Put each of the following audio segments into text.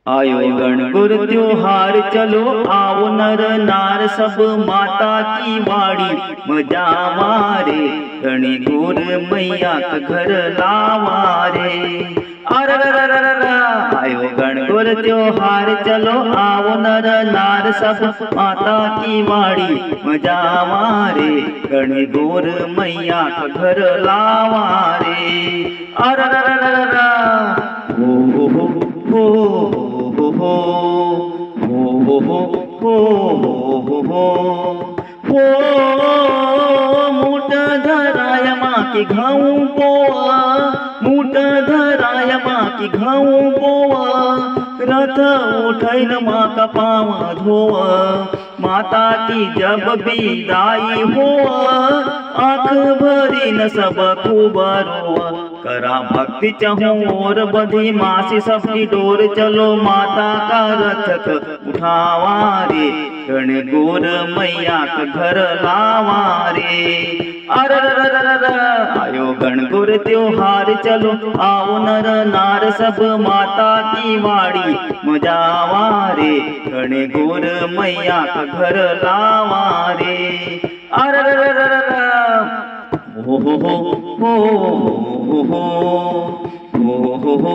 आयो गणगौर त्योहार चलो आओ नर नार सब माता की वाड़ी मजा मारे गणगौर मैया का घर लावारे। आयो गणगौर त्योहार चलो आओ नर नार सब माता की वाड़ी मजा मारे गणगौर मैया का घर लावारे। मूठ धराय माँ की घाऊ बोआ, मूठ धराय माँ की घाऊ बोआ, रथ उठैन माँ का पाँव धोआ, माता की जब विदाई होआ, आँख भरी न सब खूब रोआ, करा भक्ति चहूँ और बधी मासी सबकी डोर चलो माता का रथक उठावारे गणगौर मैया का घर लावारे। आयो गणगौर त्योहार चलो आओ नर नार सब माता की वाड़ी मजावारे गणगौर मैया का घर लावारे। हो हो हो हो हो हो हो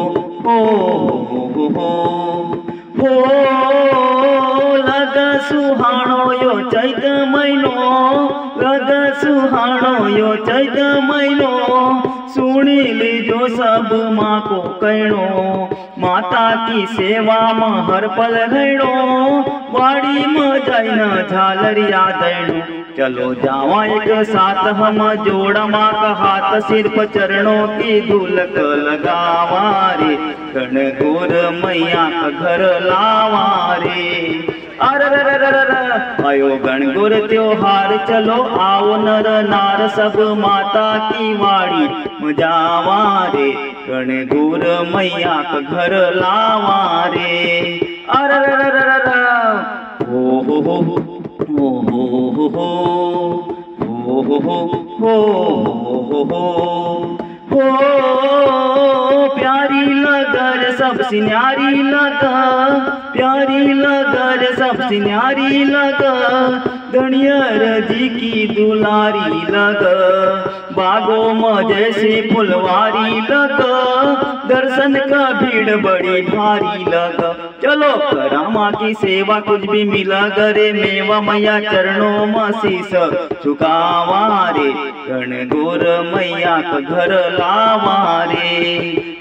हो लग सुहाणो यो चैत महीनो, लग सुहाणो यो चैत महीनो, सुनी लीजो सब माँ को कहणो, माता की सेवा में हर पल रहणो, वाड़ी में जाइना झालरिया देणो, चलो जावा एक साथ हम जोड़ा माँ का हाथ सिर पर चरणों की धूलक लगावारे गणगौर मैया का घर लावारे। आयो गणगौर त्योहार चलो आओ नर नार सब माता की वाड़ी मजावारे गणगौर मैया का घर लावारे। हो हो हो हो हो हो हो हो प्यारी लगर सबसे न्यारी लगा, प्यारी लगर सबसे न्यारी लगा, गणियर जी की दुलारी लगा, बागों में जैसे फुलवारी लगा, दर्शन का भीड़ बड़ी भारी लगा, चलो करा माँ की सेवा कुछ भी मिला करे मेवा मैया चरणों में शीस झुकावारे गणगौर मैया का घर लावारे।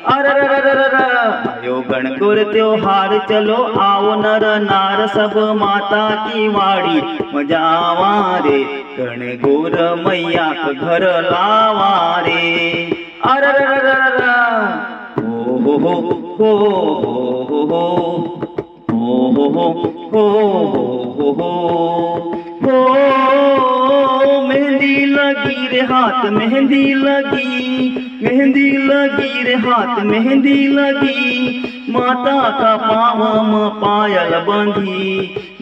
आयो गणगौर त्योहार चलो आओ नर नार सब माता की वाड़ी मजावारे गणगौर मैया का घर लावारे। हो हो हो हो हो हो हो मेहंदी लगी रे हाथ मेहंदी लगी, मेहंदी लगी रे हाथ मेहंदी लगी, माता का पाँव में पायल बंधी,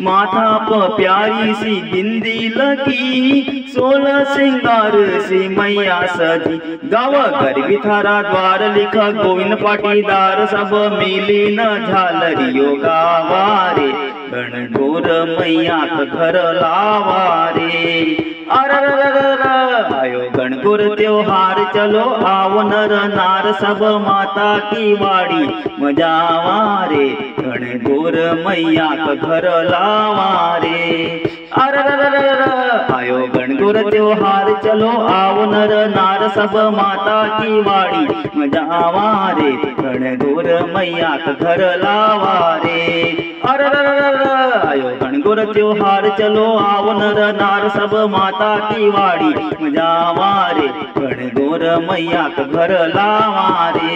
माथा पर प्यारी सी बिंदी लगी, 16 श्रृंगार से मैया सजी, गावा घर भी थारा द्वार लिखा गोविंद पाटीदार सब मिली न झालरियो गावारे गणगौर मैया का घर लावारे। आयो गणगौर त्योहार चलो आओ नर नार सब माता की वाड़ी मजावारे गणगौर मैया का घर लावारे। आयो गणगौर त्योहार चलो आओ नर नार सब माता की वाड़ी मजावारे गणगौर मैया का घर लावारे। आयो गणगौर त्योहार चलो आओ नर नार सब माता की वाड़ी मजावारे गणगौर मैया का घर लावारे।